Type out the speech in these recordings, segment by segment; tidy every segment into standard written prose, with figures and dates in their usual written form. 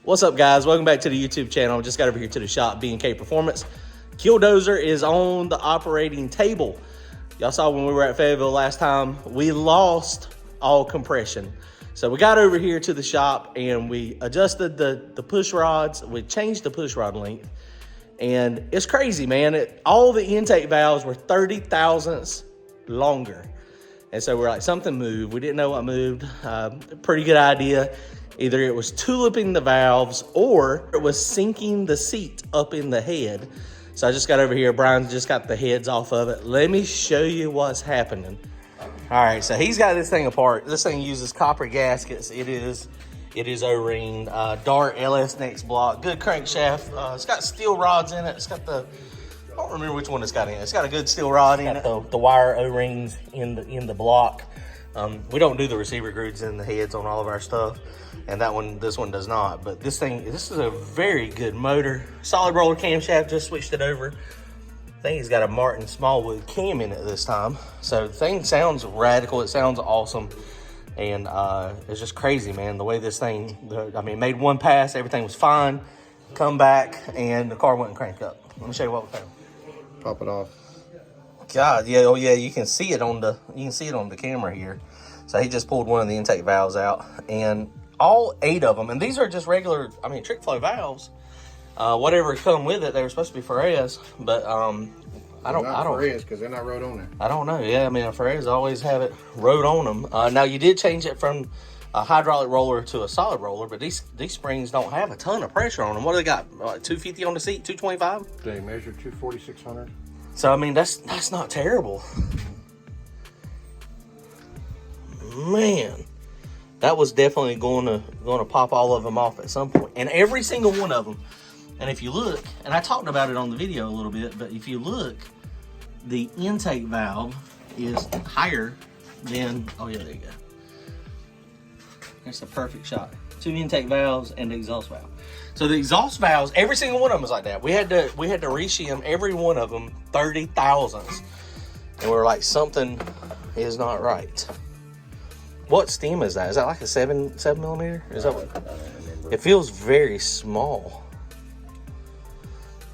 What's up, guys? Welcome back to the YouTube channel. Just got over here to the shop, B&K Performance. Killdozer is on the operating table. Y'all saw when we were at Fayetteville last time, we lost all compression. So we got over here to the shop and we adjusted the push rods. We changed the push rod length. And it's crazy, man. All the intake valves were 30 thousandths longer. And so we're like, something moved. We didn't know what moved. Pretty good idea. Either it was tuliping the valves or it was sinking the seat up in the head. So I just got over here. Bryan just got the heads off of it. Let me show you what's happening. All right, so he's got this thing apart. This thing uses copper gaskets. It is O-ring, Dart LS Next block, good crankshaft. It's got steel rods in it. It's got I don't remember which one it's got in it. It's got a good steel rod in it. The wire O-rings in the block. We don't do the receiver grooves in the heads on all of our stuff, and this one does not. But this is a very good motor. Solid roller camshaft, just switched it over. I think he's got a Martin Smallwood cam in it this time. So the thing sounds radical. It sounds awesome. And it's just crazy, man. The way this thing, made one pass, everything was fine. Come back, and the car wouldn't crank up. Let me show you what we found. Pop it off. God, yeah, oh yeah, you can see it on the camera here. So he just pulled one of the intake valves out, and all 8 of them, and these are just regular, trick flow valves. Whatever come with it, they were supposed to be Ferrez, but I don't Ferrez, because they're not wrote on there. I don't know. Yeah, Ferrez always have it wrote on them. Now you did change it from a hydraulic roller to a solid roller, but these springs don't have a ton of pressure on them. What do they got? 250 on the seat, 225? They measure 240/600. So that's not terrible. Man, that was definitely going to pop all of them off at some point. And every single one of them. And if you look, and I talked about it on the video a little bit, but if you look, the intake valve is higher than, oh yeah, there you go. That's the perfect shot. 2 intake valves and the exhaust valve. So the exhaust valves, every single one of them is like that. We had to reshim every one of them 30 thousandths. And we were like, something is not right. What stem is that? Is that like a 7 millimeter? Is that what? It feels very small.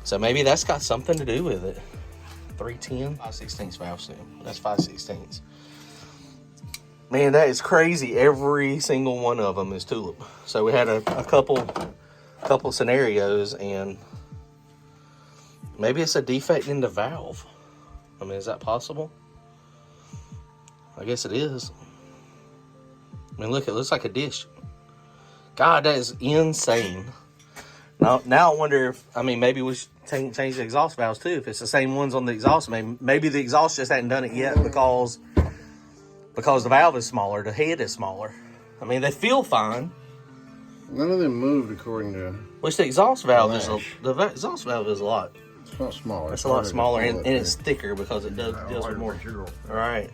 So maybe that's got something to do with it. 310, 5/16 valve stem. That's 5/16. Man, that is crazy. Every single one of them is tulip. So we had a couple scenarios, and maybe it's a defect in the valve. Is that possible? I guess it is. Look, it looks like a dish. God, that is insane. Now I wonder if, maybe we should change the exhaust valves too. If it's the same ones on the exhaust, maybe the exhaust just hadn't done it yet because the valve is smaller, the head is smaller. They feel fine. None of them moved according to. Which the exhaust valve is exhaust valve is a lot. It's not smaller. It's a lot smaller, and it's thicker because it deals with more. All right.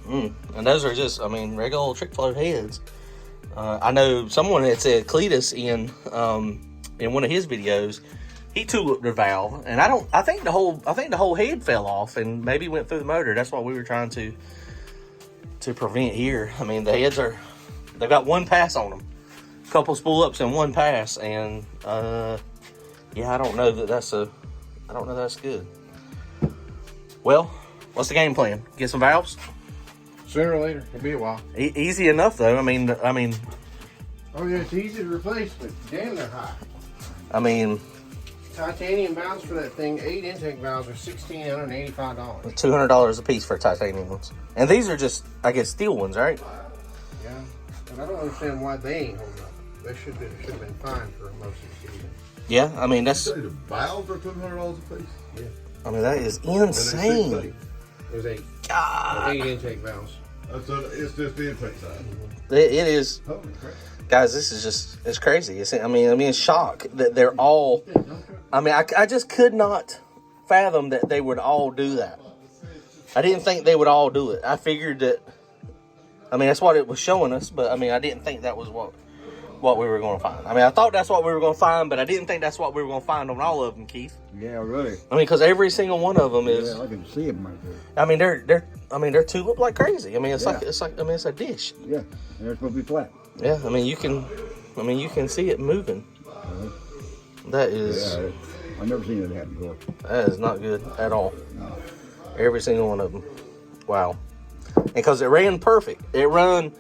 And those are just, regular old trick flow heads. I know someone had said Cletus in one of his videos, he tuliped the valve, and I think the whole head fell off and maybe went through the motor. That's what we were trying to prevent here. The heads they've got one pass on them, a couple spool ups and one pass, and yeah, I don't know that's good. Well, what's the game plan? Get some valves? Sooner or later, it'll be a while. Easy enough though. Oh yeah, it's easy to replace, but damn, they're high. Titanium valves for that thing, 8 intake valves are $1,685. $200 a piece for titanium ones. And these are just, I guess, steel ones, right? Yeah, but I don't understand why they ain't holding up. They should have been fine for most of the season. Yeah, that's. The valves are $200 a piece. Yeah. That is insane. There's 8 intake valves. So it's just the intake side. It is. Holy crap. Guys, this is it's crazy. I'm in shock that they're all, I just could not fathom that they would all do that. I didn't think they would all do it. I figured that, that's what it was showing us, but I didn't think that was what we were going to find. I thought that's what we were going to find, but I didn't think that's what we were going to find on all of them, Keith. Yeah, really. Because every single one of them is. Yeah, I can see them right there. they're tulip like crazy. It's like it's a dish. Yeah, and they're supposed to be flat. Yeah, I mean you can see it moving. That is. Yeah, I've never seen it happen before. That is not good at all. Every single one of them. Wow. Because it ran perfect. It run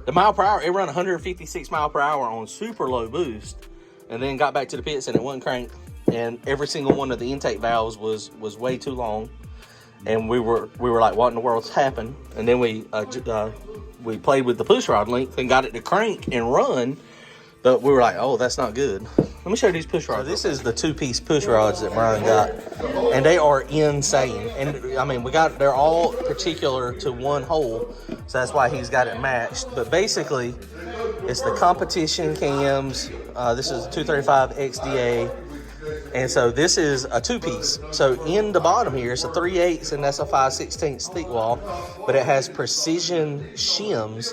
the mile per hour. It run 156 mile per hour on super low boost, and then got back to the pits and it wasn't cranked. And every single one of the intake valves was way too long. And we were like, what in the world's happened? And then we played with the push rod length and got it to crank and run. But we were like, oh, that's not good. Let me show you these push rods. So this is the 2-piece push rods that Bryan got. And they are insane. And I mean, they're all particular to one hole. So that's why he's got it matched. But basically, it's the competition cams. This is a 235 XDA. And so this is a 2-piece. So in the bottom here, it's a 3/8 and that's a 5/16 thick wall. But it has precision shims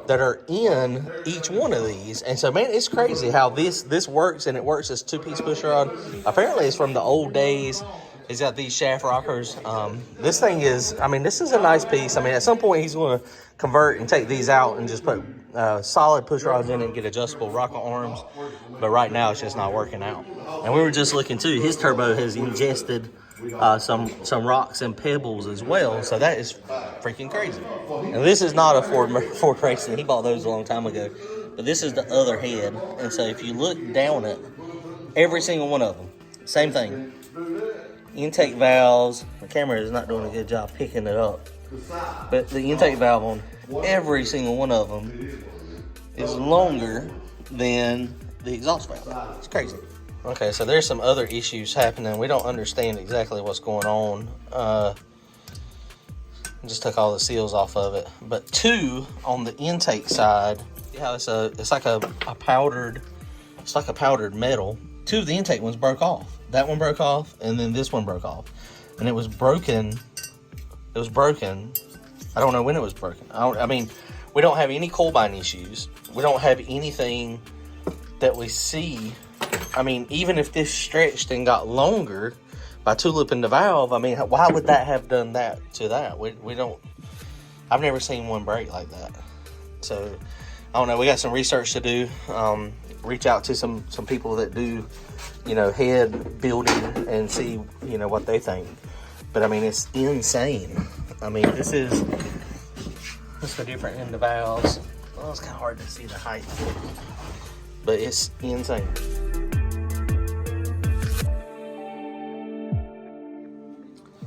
that are in each one of these. And so, man, it's crazy how this works, and it works as 2-piece push rod. Apparently, it's from the old days. He's got these shaft rockers. This thing is, I mean, this is a nice piece. I mean, at some point, he's going to convert and take these out and just put solid push rods in it and get adjustable rocker arms. But right now, it's just not working out. And we were just looking, too. His turbo has ingested some rocks and pebbles as well, so that is freaking crazy. And this is not a Ford Racing. He bought those a long time ago, but this is the other head. And so if you look down at every single one of them, same thing. Intake valves. The camera is not doing a good job picking it up, but the intake valve on every single one of them is longer than the exhaust valve. It's crazy. Okay, so there's some other issues happening. We don't understand exactly what's going on. Just took all the seals off of it. But 2 on the intake side, yeah, it's like a powdered metal. 2 of the intake ones broke off. That one broke off, and then this one broke off. And it was broken. It was broken. I don't know when it was broken. I mean, we don't have any coil bind issues. We don't have anything that we see. I mean, even if this stretched and got longer by tulipping the valve, I mean, why would that have done that to that? We don't, I've never seen one break like that. So, I don't know, we got some research to do. Reach out to some people that do, head building and see, what they think. But I mean, it's insane. I mean, this is the different in the valves. Well, it's kind of hard to see the height, but it's insane.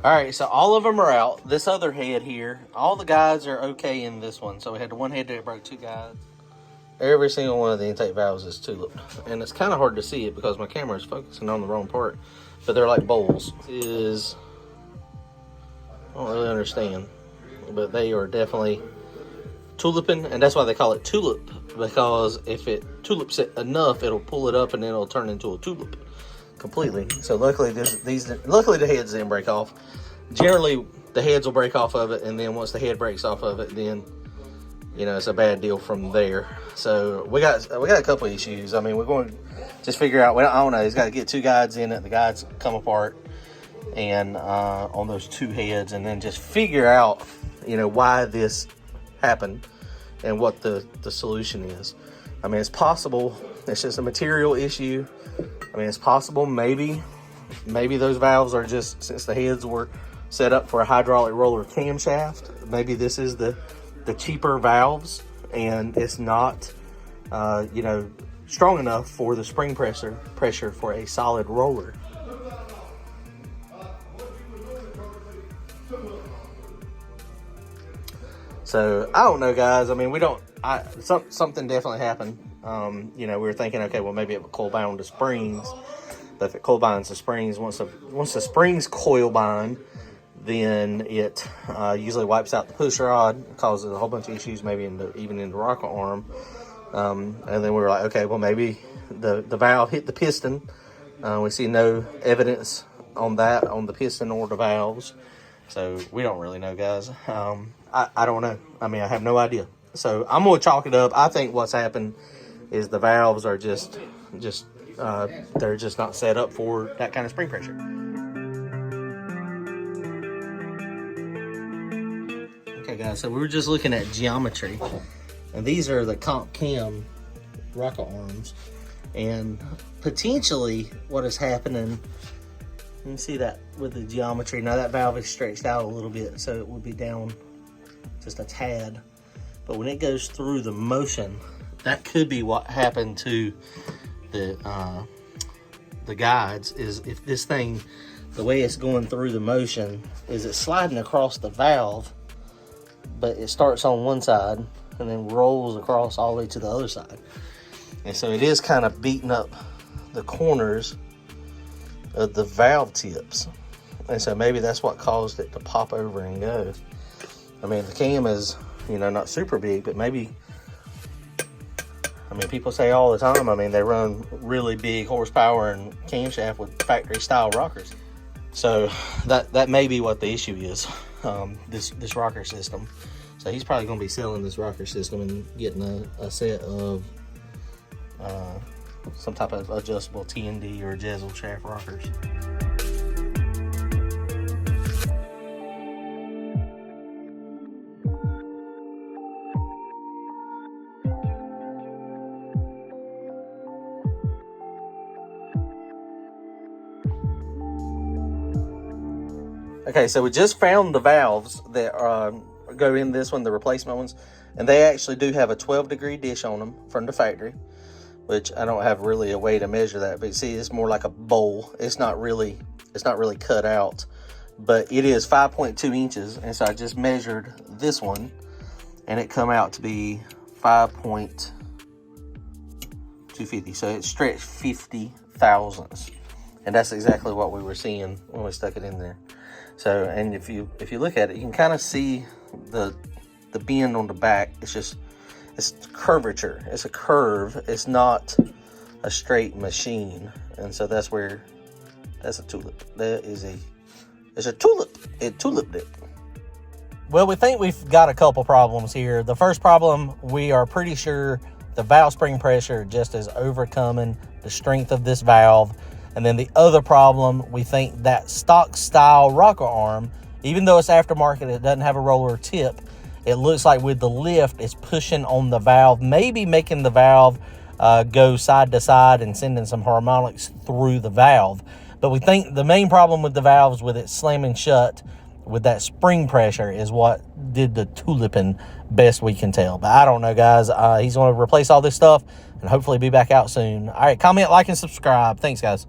All right, so all of them are out. This other head here, all the guides are okay in this one. So we had the one head that broke 2 guides. Every single one of the intake valves is tulip. And it's kind of hard to see it because my camera is focusing on the wrong part. But they're like bowls. I don't really understand. But they are definitely tuliping. And that's why they call it tulip. Because if it tulips it enough, it'll pull it up and then it'll turn into a tulip. Completely. So luckily the heads didn't break off. Generally the heads will break off of it, and then once the head breaks off of it, then it's a bad deal from there. So we got a couple of issues. I mean, we're going to just figure out, I don't know, he's got to get 2 guides in it. The guides come apart and on those 2 heads, and then just figure out why this happened and what the solution is. I mean, it's possible it's just a material issue. I mean, it's possible maybe those valves are just, since the heads were set up for a hydraulic roller camshaft, maybe this is the cheaper valves, and it's not, strong enough for the spring pressure for a solid roller. So I don't know, guys. I mean, something definitely happened. We were thinking, okay, well, maybe it would coil bind the springs. But if it coil binds the springs, once the springs coil bind, then it usually wipes out the push rod, causes a whole bunch of issues, maybe even in the rocker arm. And then we were like, okay, well, maybe the valve hit the piston. We see no evidence on that, on the piston or the valves. So we don't really know, guys. I don't know. I mean, I have no idea. So I'm going to chalk it up. I think what's happened is the valves are just they're just not set up for that kind of spring pressure. Okay, guys, so we were just looking at geometry, And these are the comp cam rocker arms. And potentially what is happening, you can see that with the geometry. Now that valve is stretched out a little bit, so it would be down just a tad. But when it goes through the motion, that could be what happened to the guides, is if this thing, the way it's going through the motion, is it's sliding across the valve, but it starts on one side and then rolls across all the way to the other side. And so it is kind of beating up the corners of the valve tips. And so maybe that's what caused it to pop over and go. I mean, the cam is, you know, not super big, but maybe, I mean, people say all the time, I mean, they run really big horsepower and camshaft with factory style rockers. So that may be what the issue is, this rocker system. So he's probably going to be selling this rocker system and getting a set of some type of adjustable TND or Jezel shaft rockers. Okay, so we just found the valves that go in this one, the replacement ones, and they actually do have a 12-degree dish on them from the factory, which I don't have really a way to measure that, but you see it's more like a bowl. It's not really cut out, but it is 5.2 inches, and so I just measured this one, and it come out to be 5.250, so it stretched 50 thousandths, and that's exactly what we were seeing when we stuck it in there. So, and if you look at it, you can kind of see the bend on the back. It's curvature. It's a curve. It's not a straight machine. And so that's a tulip. It's a tulip. It tuliped it. Well, we think we've got a couple problems here. The first problem, we are pretty sure the valve spring pressure just is overcoming the strength of this valve. And then the other problem, we think that stock style rocker arm, even though it's aftermarket, it doesn't have a roller tip, it looks like with the lift, it's pushing on the valve, maybe making the valve go side to side and sending some harmonics through the valve. But we think the main problem with the valves, with it slamming shut with that spring pressure, is what did the tuliping, best we can tell. But I don't know, guys. He's going to replace all this stuff and hopefully be back out soon. All right, comment, like, and subscribe. Thanks, guys.